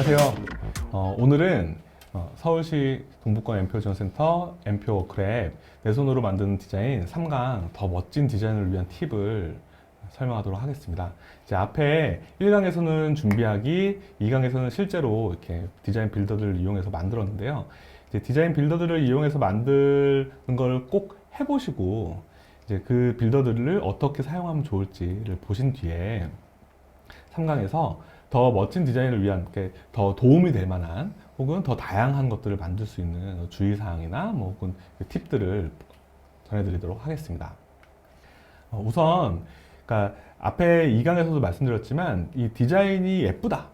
안녕하세요. 오늘은 서울시 동북권 엠표지원센터 엠표워크랩 내 손으로 만든 디자인 3강 더 멋진 디자인을 위한 팁을 설명하도록 하겠습니다. 이제 앞에 1강에서는 준비하기, 2강에서는 실제로 이렇게 디자인 빌더들을 이용해서 만들었는데요. 이제 디자인 빌더들을 이용해서 만드는 걸 꼭 해보시고 이제 그 빌더들을 어떻게 사용하면 좋을지를 보신 뒤에 3강에서 더 멋진 디자인을 위한 더 도움이 될 만한 혹은 더 다양한 것들을 만들 수 있는 주의사항이나 혹은 팁들을 전해드리도록 하겠습니다. 우선 그러니까 앞에 2강에서도 말씀드렸지만 이 디자인이 예쁘다,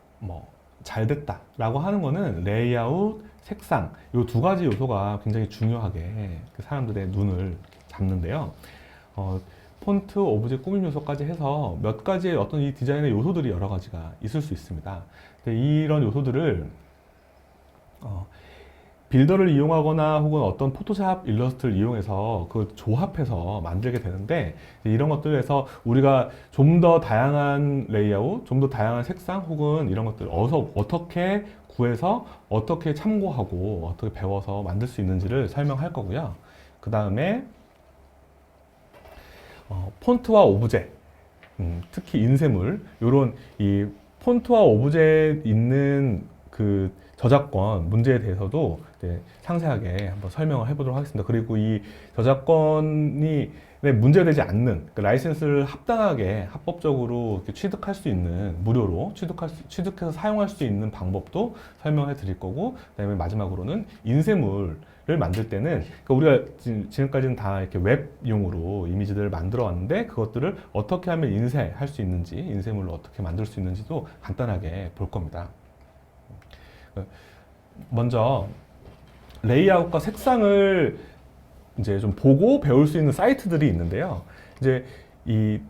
잘 됐다 라고 하는 거는 레이아웃, 색상 이 두 가지 요소가 굉장히 중요하게 사람들의 눈을 잡는데요. 폰트, 오브제, 꾸밈 요소까지 해서 몇 가지의 어떤 이 디자인의 요소들이 여러 가지가 있을 수 있습니다. 이런 요소들을 빌더를 이용하거나 혹은 어떤 포토샵 일러스트를 이용해서 그 조합해서 만들게 되는데, 이런 것들에서 우리가 좀 더 다양한 레이아웃, 좀 더 다양한 색상 혹은 이런 것들을 어떻게 구해서 어떻게 참고하고 어떻게 배워서 만들 수 있는지를 설명할 거고요. 그 다음에 폰트와 오브제, 특히 인쇄물, 요런 이 폰트와 오브제 있는 그 저작권 문제에 대해서도 상세하게 한번 설명을 해보도록 하겠습니다. 그리고 이 저작권이 문제되지 않는 라이센스를 합법적으로 이렇게 취득할 수 있는, 무료로 취득해서 사용할 수 있는 방법도 설명해 드릴 거고, 그다음에 마지막으로는 인쇄물을 만들 때는 우리가 지금까지는 다 이렇게 웹용으로 이미지들을 만들어 왔는데, 그것들을 어떻게 하면 인쇄할 수 있는지, 인쇄물로 어떻게 만들 수 있는지도 간단하게 볼 겁니다. 먼저 레이아웃과 색상을 이제 좀 보고 배울 수 있는 사이트들이 있는데요. 이제 이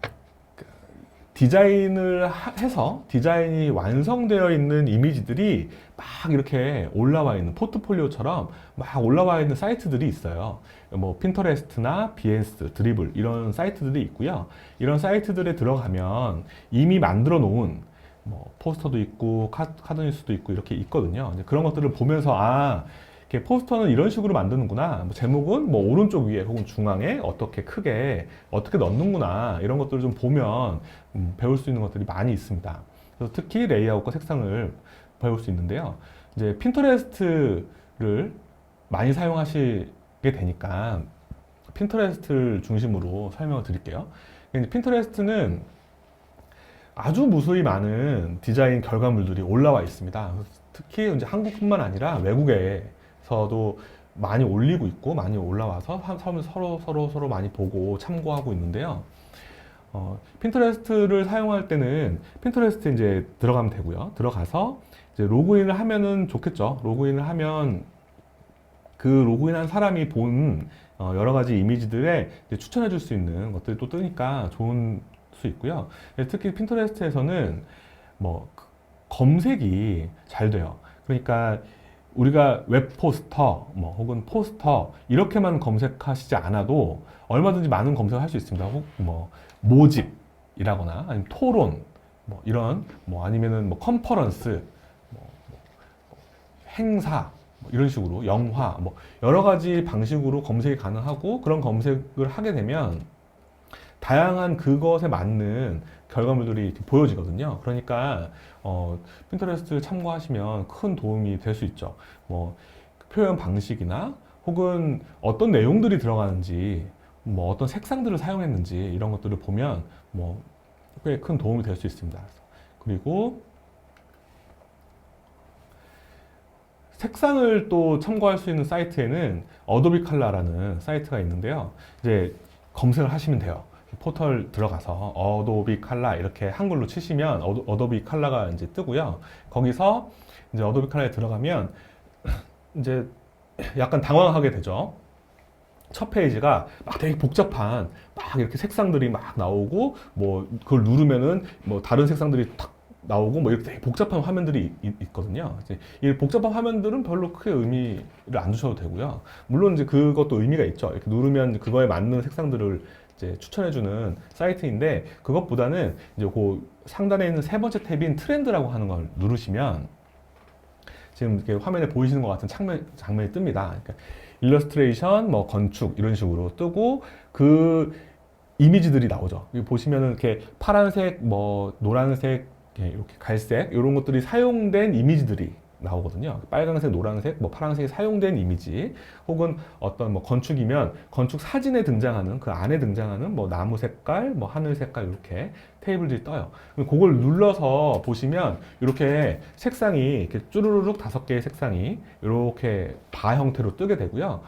디자인을 해서 디자인이 완성되어 있는 이미지들이 막 이렇게 올라와 있는, 포트폴리오처럼 막 올라와 있는 사이트들이 있어요. 핀터레스트나 비에스, 드리블 이런 사이트들이 있고요. 이런 사이트들에 들어가면 이미 만들어 놓은 포스터도 있고 카드뉴스도 있고 이렇게 있거든요. 그런 것들을 보면서 이렇게 포스터는 이런 식으로 만드는구나, 제목은 오른쪽 위에 혹은 중앙에 어떻게 크게 어떻게 넣는구나, 이런 것들을 좀 보면 배울 수 있는 것들이 많이 있습니다. 그래서 특히 레이아웃과 색상을 배울 수 있는데요. 이제 핀터레스트를 많이 사용하시게 되니까 핀터레스트를 중심으로 설명을 드릴게요. 핀터레스트는 아주 무수히 많은 디자인 결과물들이 올라와 있습니다. 특히 이제 한국뿐만 아니라 외국에서도 많이 올리고 있고 많이 올라와서 서로 많이 보고 참고하고 있는데요. 핀터레스트를 사용할 때는 핀터레스트에 이제 들어가면 되고요. 들어가서 이제 로그인을 하면은 좋겠죠. 로그인을 하면 그 로그인한 사람이 본 여러 가지 이미지들에 추천해 줄 수 있는 것들이 또 뜨니까 좋은 수 있고요. 특히 핀터레스트에서는 검색이 잘 돼요. 그러니까 우리가 웹 포스터 혹은 포스터 이렇게만 검색하시지 않아도 얼마든지 많은 검색을 할 수 있습니다. 혹 모집이라거나 아니면 토론 이런 아니면은 컨퍼런스, 행사 이런 식으로 영화 여러 가지 방식으로 검색이 가능하고, 그런 검색을 하게 되면 다양한 그것에 맞는 결과물들이 이렇게 보여지거든요. 그러니까 핀터레스트 참고하시면 큰 도움이 될 수 있죠. 표현 방식이나 혹은 어떤 내용들이 들어가는지, 어떤 색상들을 사용했는지 이런 것들을 보면 꽤 큰 도움이 될 수 있습니다. 그리고 색상을 또 참고할 수 있는 사이트에는 어도비 칼라라는 사이트가 있는데요. 이제 검색을 하시면 돼요. 포털 들어가서 어도비 칼라 이렇게 한글로 치시면 어도비 칼라가 이제 뜨고요. 거기서 이제 어도비 칼라에 들어가면 이제 약간 당황하게 되죠. 첫 페이지가 막 되게 복잡한 이렇게 색상들이 막 나오고 그걸 누르면은 다른 색상들이 탁 나오고 이렇게 되게 복잡한 화면들이 있거든요. 이 복잡한 화면들은 별로 크게 의미를 안 두셔도 되고요. 물론 이제 그것도 의미가 있죠. 이렇게 누르면 그거에 맞는 색상들을 이제 추천해주는 사이트인데, 그것보다는 이제 그 상단에 있는 세 번째 탭인 트렌드라고 하는 걸 누르시면 지금 이렇게 화면에 보이시는 것 같은 장면이 뜹니다. 그러니까 일러스트레이션, 뭐 건축 이런 식으로 뜨고 그 이미지들이 나오죠. 여기 보시면은 이렇게 파란색, 뭐 노란색, 이렇게 갈색 이런 것들이 사용된 이미지들이 나오거든요. 빨강색, 노란색, 뭐 파란색이 사용된 이미지, 혹은 어떤 뭐 건축이면 건축 사진에 등장하는 그 안에 등장하는 뭐 나무 색깔, 뭐 하늘 색깔 이렇게 테이블들이 떠요. 그걸 눌러서 보시면 이렇게 색상이 이렇게 쭈루루룩 5개의 색상이 이렇게 바 형태로 뜨게 되고요.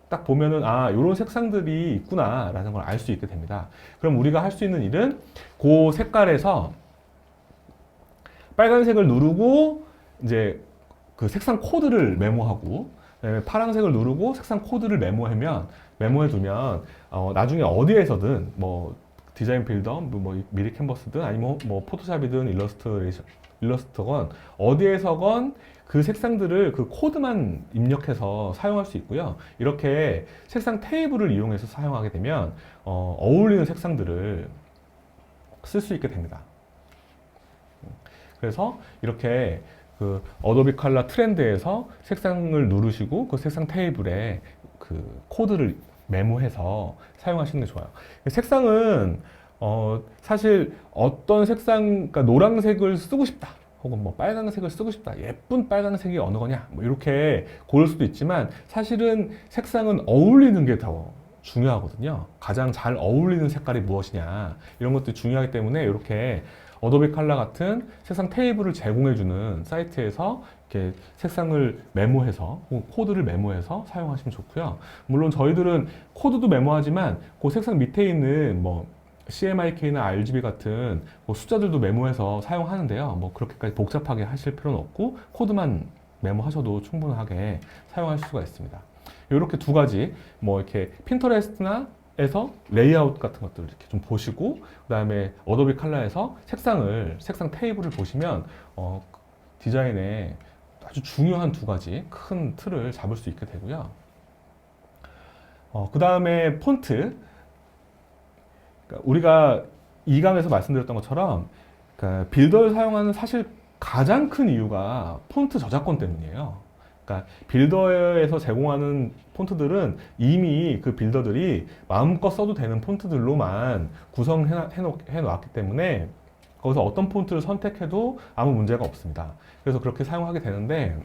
딱 보면은 아, 이런 색상들이 있구나 라는 걸 알 수 있게 됩니다. 그럼 우리가 할 수 있는 일은 그 색깔에서 빨간색을 누르고 이제 그 색상 코드를 메모하고, 그다음에 파란색을 누르고 색상 코드를 메모해두면 나중에 어디에서든 뭐 디자인 빌더, 뭐 미리 캔버스든 아니면 뭐 포토샵이든 일러스트건 어디에서건 그 색상들을 그 코드만 입력해서 사용할 수 있고요. 이렇게 색상 테이블을 이용해서 사용하게 되면 어울리는 색상들을 쓸 수 있게 됩니다. 그래서 이렇게 그 어도비 컬러 트렌드에서 색상을 누르시고 그 색상 테이블에 그 코드를 메모해서 사용하시는 게 좋아요. 색상은 사실 어떤 색상, 그러니까 노란색을 쓰고 싶다, 혹은 뭐 빨간색을 쓰고 싶다, 예쁜 빨간색이 어느 거냐, 뭐 이렇게 고를 수도 있지만 사실은 색상은 어울리는 게 더 중요하거든요. 가장 잘 어울리는 색깔이 무엇이냐, 이런 것들이 중요하기 때문에 이렇게 어도비 컬러 같은 색상 테이블을 제공해주는 사이트에서 이렇게 색상을 메모해서 혹은 코드를 메모해서 사용하시면 좋고요. 물론 저희들은 코드도 메모하지만 그 색상 밑에 있는 뭐 CMYK나 RGB 같은 뭐 숫자들도 메모해서 사용하는데요. 뭐 그렇게까지 복잡하게 하실 필요는 없고 코드만 메모하셔도 충분하게 사용할 수가 있습니다. 이렇게 두 가지, 뭐 이렇게 핀터레스트나 에서 레이아웃 같은 것들을 이렇게 좀 보시고, 그 다음에 어도비 컬러에서 색상 테이블을 보시면 디자인에 아주 중요한 두 가지 큰 틀을 잡을 수 있게 되고요. 그 다음에 폰트. 그러니까 우리가 이 강에서 말씀드렸던 것처럼, 그러니까 빌더를 사용하는 사실 가장 큰 이유가 폰트 저작권 때문이에요. 그러니까 빌더에서 제공하는 폰트들은 이미 그 빌더들이 마음껏 써도 되는 폰트들로만 구성해 놓았기 때문에 거기서 어떤 폰트를 선택해도 아무 문제가 없습니다. 그래서 그렇게 사용하게 되는데,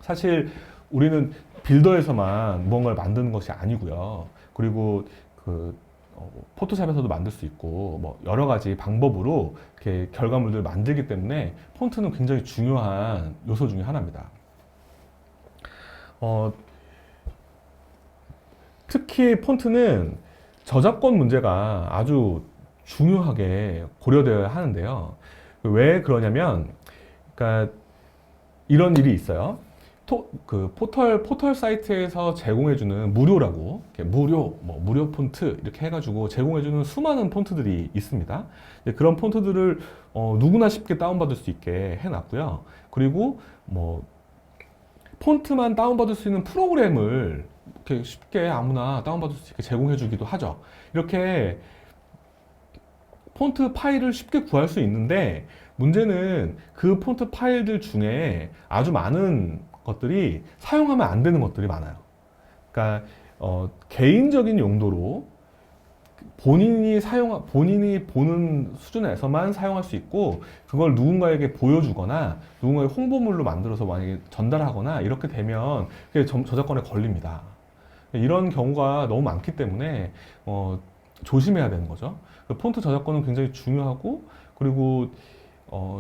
사실 우리는 빌더에서만 무언가를 만드는 것이 아니고요. 그리고 포토샵에서도 만들 수 있고, 뭐 여러 가지 방법으로 이렇게 결과물들을 만들기 때문에 폰트는 굉장히 중요한 요소 중에 하나입니다. 특히 폰트는 저작권 문제가 아주 중요하게 고려되어야 하는데요. 왜 그러냐면, 그러니까 이런 일이 있어요. 포털 사이트에서 제공해주는 무료라고, 무료 폰트 이렇게 해가지고 제공해주는 수많은 폰트들이 있습니다. 그런 폰트들을 누구나 쉽게 다운받을 수 있게 해놨고요. 그리고 뭐 폰트만 다운받을 수 있는 프로그램을 이렇게 쉽게 아무나 다운받을 수 있게 제공해주기도 하죠. 이렇게 폰트 파일을 쉽게 구할 수 있는데, 문제는 그 폰트 파일들 중에 아주 많은 것들이 사용하면 안 되는 것들이 많아요. 그러니까 개인적인 용도로 본인이 보는 수준에서만 사용할 수 있고, 그걸 누군가에게 보여주거나 누군가의 홍보물로 만들어서 만약에 전달하거나 이렇게 되면 그게 저작권에 걸립니다. 이런 경우가 너무 많기 때문에 조심해야 되는 거죠. 폰트 저작권은 굉장히 중요하고, 그리고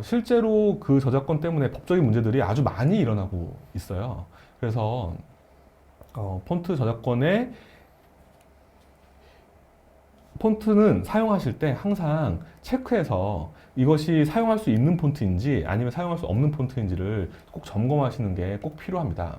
실제로 그 저작권 때문에 법적인 문제들이 아주 많이 일어나고 있어요. 그래서 폰트는 사용하실 때 항상 체크해서 이것이 사용할 수 있는 폰트인지 아니면 사용할 수 없는 폰트인지를 꼭 점검하시는 게 꼭 필요합니다.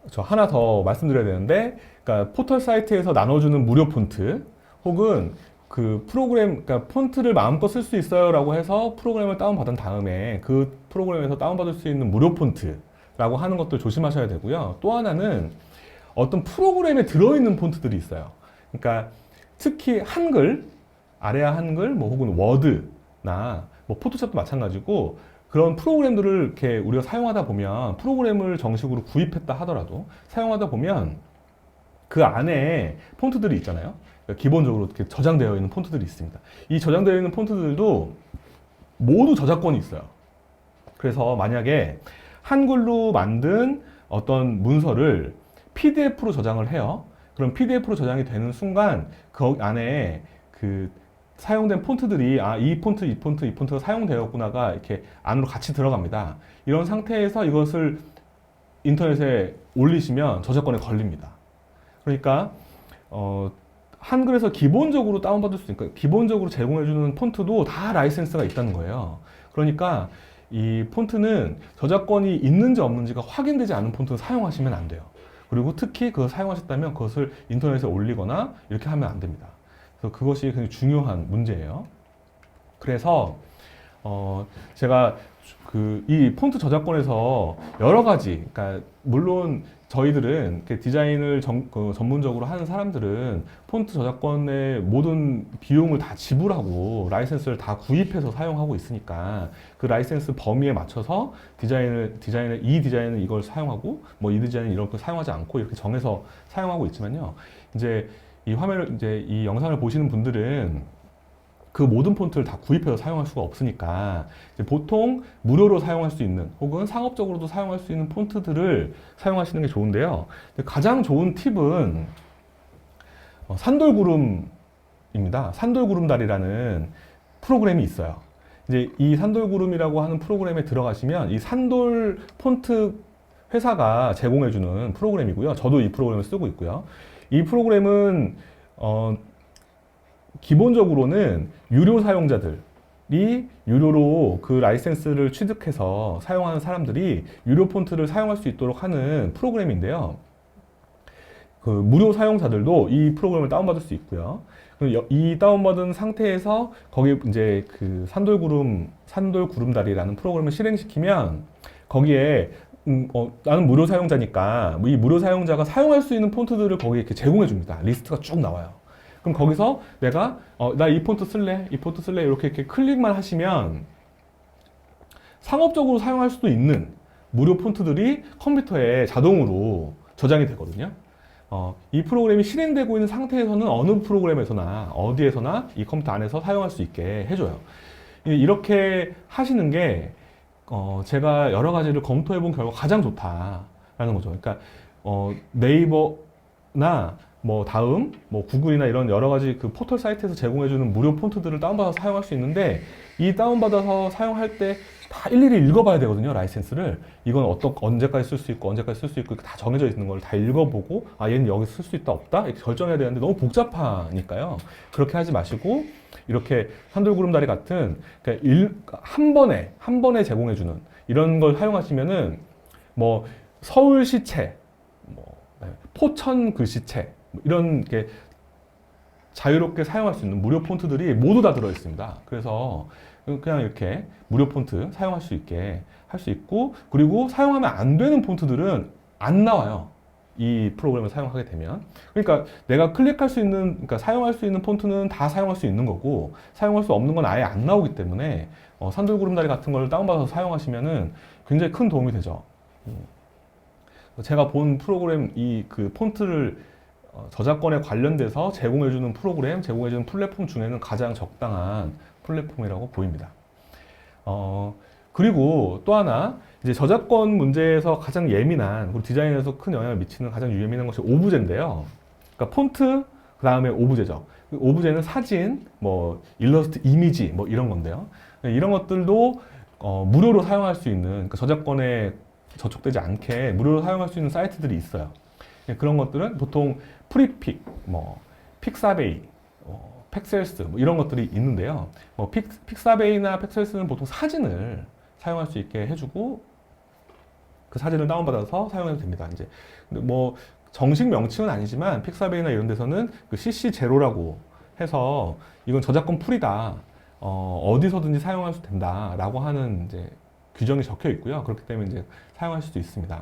저 하나 더 말씀드려야 되는데, 그러니까 포털 사이트에서 나눠주는 무료 폰트, 혹은 그 프로그램, 그러니까 폰트를 마음껏 쓸 수 있어요 라고 해서 프로그램을 다운받은 다음에 그 프로그램에서 다운받을 수 있는 무료 폰트라고 하는 것들 조심하셔야 되고요. 또 하나는 어떤 프로그램에 들어있는 폰트들이 있어요. 그러니까 특히 한글, 아래아 한글, 뭐 혹은 워드나 뭐 포토샵도 마찬가지고 그런 프로그램들을 이렇게 우리가 사용하다 보면 프로그램을 정식으로 구입했다 하더라도 사용하다 보면 그 안에 폰트들이 있잖아요. 그러니까 기본적으로 이렇게 저장되어 있는 폰트들이 있습니다. 이 저장되어 있는 폰트들도 모두 저작권이 있어요. 그래서 만약에 한글로 만든 어떤 문서를 PDF로 저장을 해요. 그럼 PDF로 저장이 되는 순간 그 안에 그 사용된 폰트들이 이 폰트, 이 폰트, 이 폰트가 사용되었구나가 이렇게 안으로 같이 들어갑니다. 이런 상태에서 이것을 인터넷에 올리시면 저작권에 걸립니다. 그러니까 한글에서 기본적으로 다운받을 수 있으니까 기본적으로 제공해주는 폰트도 다 라이센스가 있다는 거예요. 그러니까 이 폰트는 저작권이 있는지 없는지가 확인되지 않은 폰트는 사용하시면 안 돼요. 그리고 특히 그걸 사용하셨다면 그것을 인터넷에 올리거나 이렇게 하면 안 됩니다. 그래서 그것이 굉장히 중요한 문제예요. 그래서 제가 이 폰트 저작권에서 여러 가지, 그러니까 물론 저희들은 디자인을 전문적으로 하는 사람들은 폰트 저작권의 모든 비용을 다 지불하고 라이센스를 다 구입해서 사용하고 있으니까 그 라이센스 범위에 맞춰서 이 디자인은 이걸 사용하고 뭐 이 디자인은 이런 걸 사용하지 않고 이렇게 정해서 사용하고 있지만요. 이제 이 영상을 보시는 분들은 그 모든 폰트를 다 구입해서 사용할 수가 없으니까 이제 보통 무료로 사용할 수 있는 혹은 상업적으로도 사용할 수 있는 폰트들을 사용하시는 게 좋은데요. 가장 좋은 팁은 산돌구름입니다. 산돌구름달이라는 프로그램이 있어요. 이제 이 산돌구름이라고 하는 프로그램에 들어가시면 이 산돌 폰트 회사가 제공해주는 프로그램이고요. 저도 이 프로그램을 쓰고 있고요. 이 프로그램은 기본적으로는 유료 사용자들이 유료로 그 라이센스를 취득해서 사용하는 사람들이 유료 폰트를 사용할 수 있도록 하는 프로그램인데요. 그 무료 사용자들도 이 프로그램을 다운받을 수 있고요. 이 다운받은 상태에서 거기 이제 그 산돌구름다리라는 프로그램을 실행시키면 거기에 나는 무료 사용자니까 이 무료 사용자가 사용할 수 있는 폰트들을 거기에 이렇게 제공해 줍니다. 리스트가 쭉 나와요. 그럼 거기서 내가 나 이 폰트 쓸래, 이 폰트 쓸래 이렇게 클릭만 하시면 상업적으로 사용할 수도 있는 무료 폰트들이 컴퓨터에 자동으로 저장이 되거든요. 이 프로그램이 실행되고 있는 상태에서는 어느 프로그램에서나 어디에서나 이 컴퓨터 안에서 사용할 수 있게 해줘요. 이렇게 하시는 게 제가 여러 가지를 검토해 본 결과 가장 좋다라는 거죠. 그러니까 네이버나 뭐 다음, 뭐 구글이나 이런 여러 가지 그 포털 사이트에서 제공해주는 무료 폰트들을 다운받아서 사용할 수 있는데 이 다운받아서 사용할 때 다 일일이 읽어봐야 되거든요, 라이센스를. 이건 언제까지 쓸 수 있고 언제까지 쓸 수 있고 다 정해져 있는 걸 다 읽어보고 얘는 여기 쓸 수 있다 없다 이렇게 결정해야 되는데 너무 복잡하니까요. 그렇게 하지 마시고 이렇게 산돌구름다리 같은 그러니까 한 번에 제공해주는 이런 걸 사용하시면은 뭐 서울시책, 뭐 포천 글씨책 이런 게 자유롭게 사용할 수 있는 무료 폰트들이 모두 다 들어있습니다. 그래서 그냥 이렇게 무료 폰트 사용할 수 있게 할 수 있고 그리고 사용하면 안 되는 폰트들은 안 나와요. 이 프로그램을 사용하게 되면. 그러니까 내가 클릭할 수 있는, 그러니까 사용할 수 있는 폰트는 다 사용할 수 있는 거고 사용할 수 없는 건 아예 안 나오기 때문에 산돌구름다리 같은 걸 다운받아서 사용하시면은 굉장히 큰 도움이 되죠. 제가 본 프로그램 그 폰트를 저작권에 관련돼서 제공해주는 제공해주는 플랫폼 중에는 가장 적당한 플랫폼이라고 보입니다. 그리고 또 하나, 이제 저작권 문제에서 가장 예민한, 그리고 디자인에서 큰 영향을 미치는 가장 예민한 것이 오브제인데요. 그러니까 폰트, 그 다음에 오브제죠. 오브제는 사진, 뭐, 일러스트, 이미지, 뭐 이런 건데요. 이런 것들도 무료로 사용할 수 있는, 그러니까 저작권에 저촉되지 않게 무료로 사용할 수 있는 사이트들이 있어요. 그런 것들은 보통 프리픽, 뭐 픽사베이, 팩셀스 뭐 이런 것들이 있는데요. 픽사베이나 팩셀스는 보통 사진을 사용할 수 있게 해주고 그 사진을 다운받아서 사용해도 됩니다. 이제 뭐 정식 명칭은 아니지만 픽사베이나 이런 데서는 그 CC0라고 해서 이건 저작권 풀이다. 어디서든지 사용할 수 된다라고 하는 이제 규정이 적혀 있고요. 그렇기 때문에 이제 사용할 수도 있습니다.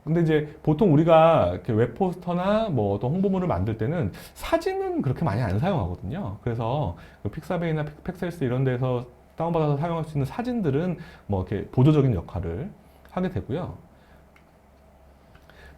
근데 이제 보통 우리가 이렇게 웹포스터나 뭐 어떤 홍보물을 만들 때는 사진은 그렇게 많이 안 사용하거든요. 그래서 픽사베이나 팩셀스 이런 데서 다운받아서 사용할 수 있는 사진들은 뭐 이렇게 보조적인 역할을 하게 되고요.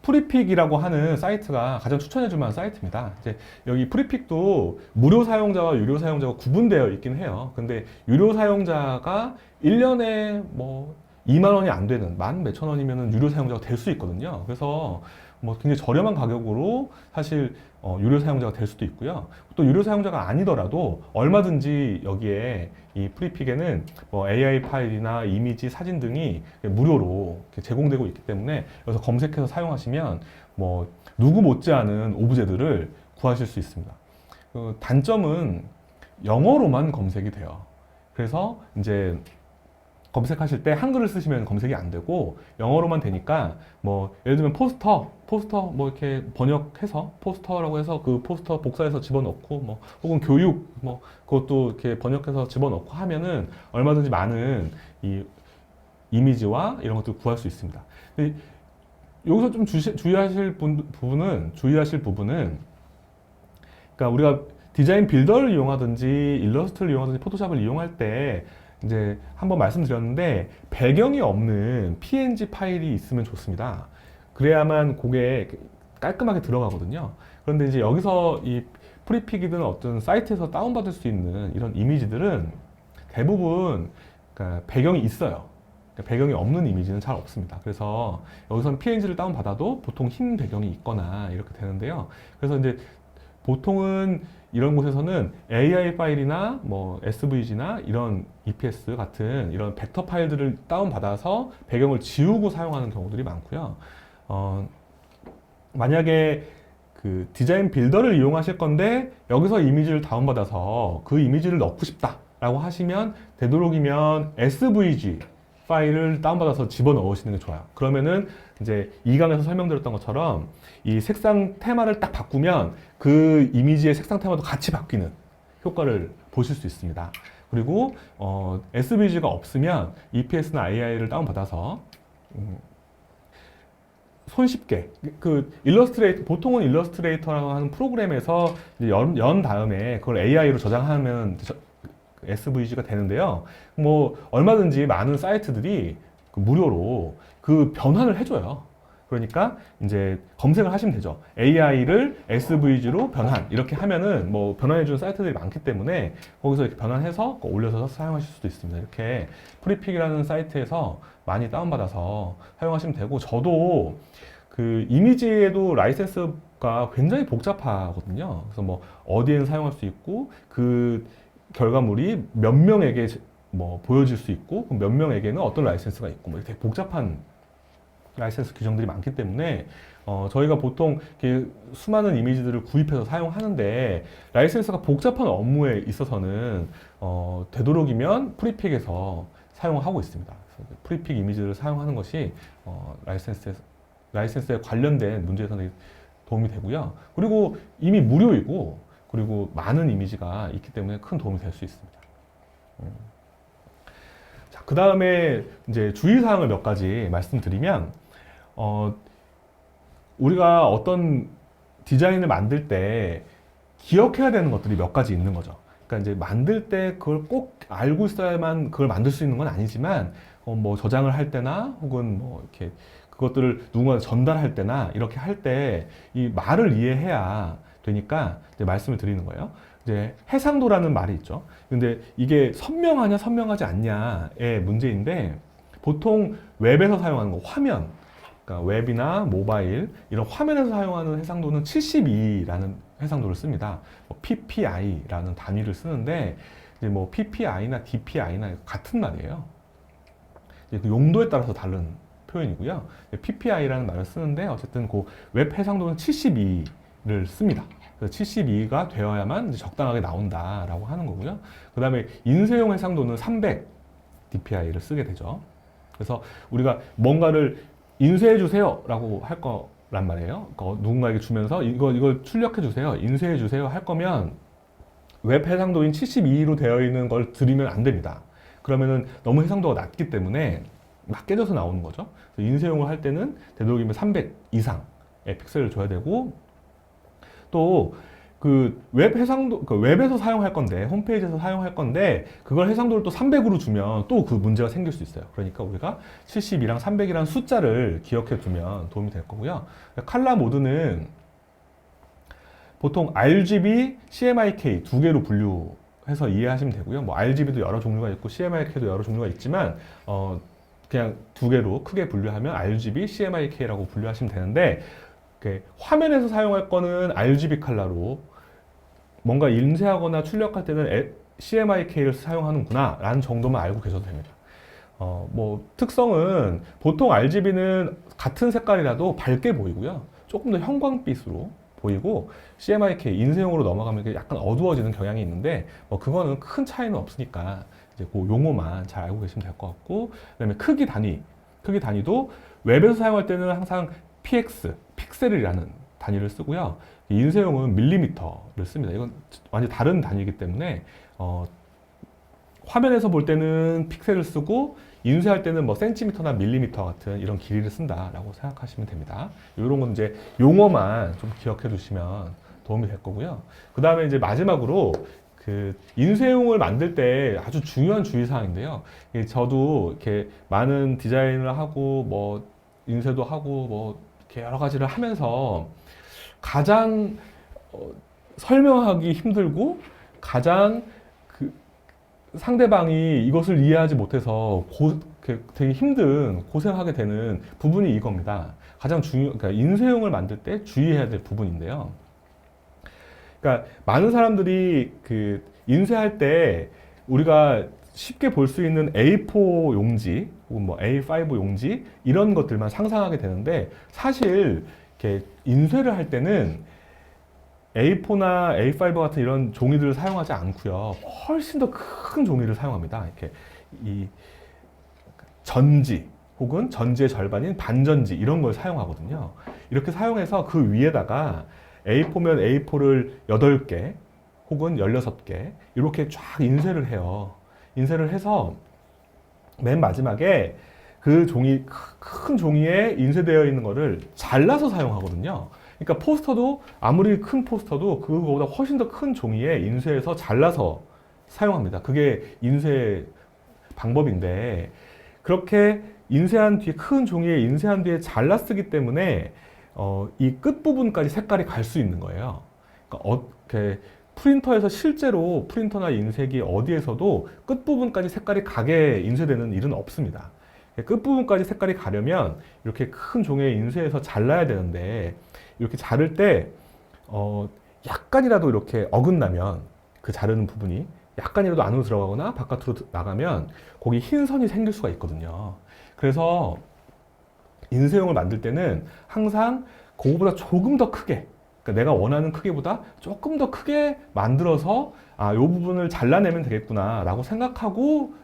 프리픽이라고 하는 사이트가 가장 추천해줄 만한 사이트입니다. 이제 여기 프리픽도 무료 사용자와 유료 사용자가 구분되어 있긴 해요. 근데 유료 사용자가 1년에 뭐 2만 원이 안 되는 만 몇천 원이면 유료 사용자가 될 수 있거든요. 그래서 뭐 굉장히 저렴한 가격으로 사실 유료 사용자가 될 수도 있고요. 또 유료 사용자가 아니더라도 얼마든지 여기에 이 프리픽에는 뭐 AI 파일이나 이미지, 사진 등이 무료로 이렇게 제공되고 있기 때문에 여기서 검색해서 사용하시면 뭐 누구 못지않은 오브제들을 구하실 수 있습니다. 그 단점은 영어로만 검색이 돼요. 그래서 이제 검색하실 때 한글을 쓰시면 검색이 안 되고 영어로만 되니까 뭐 예를 들면 포스터 뭐 이렇게 번역해서 포스터라고 해서 그 포스터 복사해서 집어넣고 뭐 혹은 교육 뭐 그것도 이렇게 번역해서 집어넣고 하면은 얼마든지 많은 이 이미지와 이런 것들을 구할 수 있습니다. 근데 여기서 좀 주의하실 부분은 그러니까 우리가 디자인 빌더를 이용하든지 일러스트를 이용하든지 포토샵을 이용할 때 이제 한번 말씀드렸는데 배경이 없는 PNG 파일이 있으면 좋습니다. 그래야만 그게 깔끔하게 들어가거든요. 그런데 이제 여기서 이 프리픽이든 어떤 사이트에서 다운받을 수 있는 이런 이미지들은 대부분 그러니까 배경이 있어요. 그러니까 배경이 없는 이미지는 잘 없습니다. 그래서 여기서는 PNG를 다운받아도 보통 흰 배경이 있거나 이렇게 되는데요. 그래서 이제 보통은 이런 곳에서는 AI 파일이나 뭐 SVG나 이런 EPS 같은 이런 벡터 파일들을 다운받아서 배경을 지우고 사용하는 경우들이 많고요. 만약에 그 디자인 빌더를 이용하실 건데 여기서 이미지를 다운받아서 그 이미지를 넣고 싶다라고 하시면 되도록이면 SVG 파일을 다운받아서 집어넣으시는 게 좋아요. 그러면은 이제 2강에서 설명드렸던 것처럼 이 색상 테마를 딱 바꾸면 그 이미지의 색상 테마도 같이 바뀌는 효과를 보실 수 있습니다. 그리고 SVG가 없으면 EPS나 AI를 다운받아서 손쉽게 그 일러스트레이터 보통은 일러스트레이터라고 하는 프로그램에서 연 다음에 그걸 AI로 저장하면 SVG가 되는데요. 뭐 얼마든지 많은 사이트들이 무료로 그 변환을 해줘요. 그러니까 이제 검색을 하시면 되죠. AI를 SVG로 변환 이렇게 하면은 뭐 변환해주는 사이트들이 많기 때문에 거기서 이렇게 변환해서 올려서 사용하실 수도 있습니다. 이렇게 프리픽이라는 사이트에서 많이 다운받아서 사용하시면 되고 저도 그 이미지에도 라이센스가 굉장히 복잡하거든요. 그래서 뭐 어디에는 사용할 수 있고 그 결과물이 몇 명에게 뭐 보여질 수 있고 몇 명에게는 어떤 라이센스가 있고 뭐 되게 복잡한 라이센스 규정들이 많기 때문에 저희가 보통 이렇게 수많은 이미지들을 구입해서 사용하는데 라이센스가 복잡한 업무에 있어서는 되도록이면 프리픽에서 사용하고 있습니다. 그래서 프리픽 이미지를 사용하는 것이 라이센스에 관련된 문제에서는 도움이 되고요. 그리고 이미 무료이고 그리고 많은 이미지가 있기 때문에 큰 도움이 될 수 있습니다. 자, 그 다음에 이제 주의사항을 몇 가지 말씀드리면, 우리가 어떤 디자인을 만들 때 기억해야 되는 것들이 몇 가지 있는 거죠. 그러니까 이제 만들 때 그걸 꼭 알고 있어야만 그걸 만들 수 있는 건 아니지만, 뭐 저장을 할 때나 혹은 뭐 이렇게 그것들을 누군가한테 전달할 때나 이렇게 할 때 이 말을 이해해야 되니까 이제 말씀을 드리는 거예요. 이제 해상도라는 말이 있죠. 근데 이게 선명하냐 선명하지 않냐의 문제인데 보통 웹에서 사용하는 거 화면, 그러니까 웹이나 모바일 이런 화면에서 사용하는 해상도는 72라는 해상도를 씁니다. 뭐 PPI라는 단위를 쓰는데 이제 뭐 PPI나 DPI나 같은 말이에요. 그 용도에 따라서 다른 표현이고요. PPI라는 말을 쓰는데 어쨌든 그 웹 해상도는 72를 씁니다. 그래서 72가 되어야만 적당하게 나온다라고 하는 거고요. 그 다음에 인쇄용 해상도는 300 DPI를 쓰게 되죠. 그래서 우리가 뭔가를 인쇄해 주세요 라고 할 거란 말이에요. 누군가에게 주면서 이걸 출력해 주세요, 인쇄해 주세요 할 거면 웹 해상도인 72로 되어 있는 걸 드리면 안 됩니다. 그러면은 너무 해상도가 낮기 때문에 막 깨져서 나오는 거죠. 인쇄용을 할 때는 되도록이면 300 이상의 픽셀을 줘야 되고 또 그 웹 해상도, 그 웹에서 사용할 건데, 홈페이지에서 사용할 건데, 그걸 해상도를 또 300으로 주면 또 그 문제가 생길 수 있어요. 그러니까 우리가 72랑 300이라는 숫자를 기억해 두면 도움이 될 거고요. 칼라 모드는 보통 RGB, CMYK 두 개로 분류해서 이해하시면 되고요. 뭐 RGB도 여러 종류가 있고 CMYK도 여러 종류가 있지만 그냥 두 개로 크게 분류하면 RGB, CMYK라고 분류하시면 되는데 화면에서 사용할 거는 RGB 컬러로 뭔가 인쇄하거나 출력할 때는 CMYK를 사용하는구나 라는 정도만 알고 계셔도 됩니다. 뭐 특성은 보통 RGB는 같은 색깔이라도 밝게 보이고요. 조금 더 형광빛으로 보이고 CMYK 인쇄용으로 넘어가면 약간 어두워지는 경향이 있는데 뭐 그거는 큰 차이는 없으니까 이제 그 용어만 잘 알고 계시면 될 것 같고, 그다음에 크기 단위도 웹에서 사용할 때는 항상 px 픽셀이라는 단위를 쓰고요. 인쇄용은 밀리미터를 씁니다. 이건 완전 다른 단위이기 때문에 화면에서 볼 때는 픽셀을 쓰고 인쇄할 때는 뭐 센티미터나 밀리미터 같은 이런 길이를 쓴다라고 생각하시면 됩니다. 이런 건 이제 용어만 좀 기억해 두시면 도움이 될 거고요. 그 다음에 이제 마지막으로 그 인쇄용을 만들 때 아주 중요한 주의사항인데요. 저도 이렇게 많은 디자인을 하고 뭐 인쇄도 하고 뭐 이렇게 여러 가지를 하면서 가장 설명하기 힘들고 가장 상대방이 이것을 이해하지 못해서 되게 힘든 고생하게 되는 부분이 이겁니다. 가장 그러니까 인쇄용을 만들 때 주의해야 될 부분인데요. 그러니까 많은 사람들이 그 인쇄할 때 우리가 쉽게 볼 수 있는 A4 용지 혹은 뭐 A5 용지 이런 것들만 상상하게 되는데 사실 이렇게 인쇄를 할 때는 A4나 A5 같은 이런 종이들을 사용하지 않고요. 훨씬 더 큰 종이를 사용합니다. 이렇게 이 전지 혹은 전지의 절반인 반전지 이런 걸 사용하거든요. 이렇게 사용해서 그 위에다가 A4면 A4를 8개 혹은 16개 이렇게 쫙 인쇄를 해요. 인쇄를 해서 맨 마지막에 그 종이, 큰 종이에 인쇄되어 있는 거를 잘라서 사용하거든요. 그러니까 포스터도 아무리 큰 포스터도 그거보다 훨씬 더 큰 종이에 인쇄해서 잘라서 사용합니다. 그게 인쇄 방법인데 그렇게 인쇄한 뒤에 큰 종이에 인쇄한 뒤에 잘라 쓰기 때문에 이 끝부분까지 색깔이 갈 수 있는 거예요. 그러니까 프린터에서 실제로 프린터나 인쇄기 어디에서도 끝부분까지 색깔이 가게 인쇄되는 일은 없습니다. 끝부분까지 색깔이 가려면 이렇게 큰 종이에 인쇄해서 잘라야 되는데 이렇게 자를 때 약간이라도 이렇게 어긋나면 그 자르는 부분이 약간이라도 안으로 들어가거나 바깥으로 나가면 거기 흰 선이 생길 수가 있거든요. 그래서 인쇄용을 만들 때는 항상 그거보다 조금 더 크게, 그러니까 내가 원하는 크기보다 조금 더 크게 만들어서 이 부분을 잘라내면 되겠구나 라고 생각하고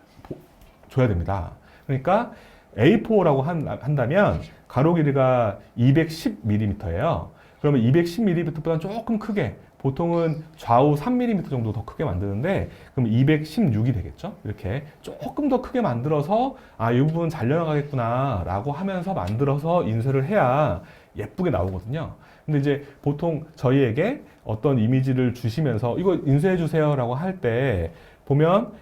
줘야 됩니다. 그러니까 A4라고 한다면 가로 길이가 210mm예요. 그러면 210mm보다 조금 크게, 보통은 좌우 3mm 정도 더 크게 만드는데 그럼 216이 되겠죠? 이렇게 조금 더 크게 만들어서 이 부분 잘려나가겠구나 라고 하면서 만들어서 인쇄를 해야 예쁘게 나오거든요. 근데 이제 보통 저희에게 어떤 이미지를 주시면서 이거 인쇄해 주세요 라고 할 때 보면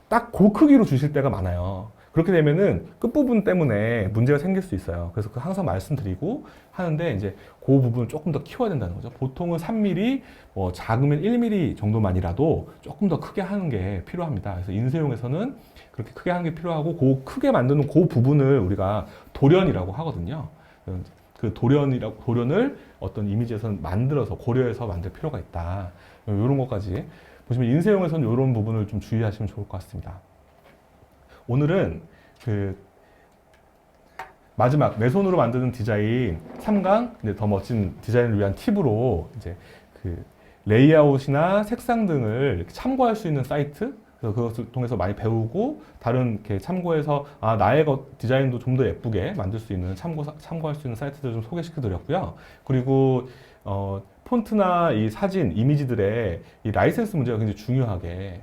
딱 그 크기로 주실 때가 많아요. 그렇게 되면은 끝부분 때문에 문제가 생길 수 있어요. 그래서 항상 말씀드리고 하는데 이제 그 부분을 조금 더 키워야 된다는 거죠. 보통은 3mm, 뭐 작으면 1mm 정도만이라도 조금 더 크게 하는 게 필요합니다. 그래서 인쇄용에서는 그렇게 크게 하는 게 필요하고 그 크게 만드는 그 부분을 우리가 도련이라고 하거든요. 그 도련을 어떤 이미지에서는 만들어서 고려해서 만들 필요가 있다. 이런 것까지 보시면 인쇄용에서는 이런 부분을 좀 주의하시면 좋을 것 같습니다. 오늘은 그 마지막 내 손으로 만드는 디자인 3강 더 멋진 디자인을 위한 팁으로 이제 그 레이아웃이나 색상 등을 참고할 수 있는 사이트, 그래서 그것을 통해서 많이 배우고 다른 이렇게 참고해서 나의 디자인도 좀 더 예쁘게 만들 수 있는 참고할 수 있는 사이트들 좀 소개시켜 드렸고요. 그리고 폰트나 이 사진, 이미지들의 이 라이센스 문제가 굉장히 중요하게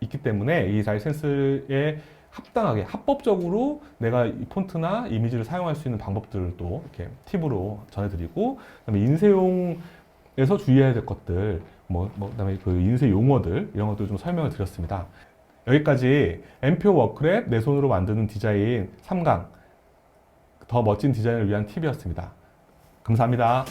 있기 때문에 이 라이센스에 합당하게, 합법적으로 내가 이 폰트나 이미지를 사용할 수 있는 방법들을 또 이렇게 팁으로 전해드리고, 그다음에 인쇄용 에서 주의해야 될 것들, 그다음에 그 인쇄 용어들 이런 것도 좀 설명을 드렸습니다. 여기까지 엠표 워크랩 내 손으로 만드는 디자인 3강 더 멋진 디자인을 위한 팁이었습니다. 감사합니다.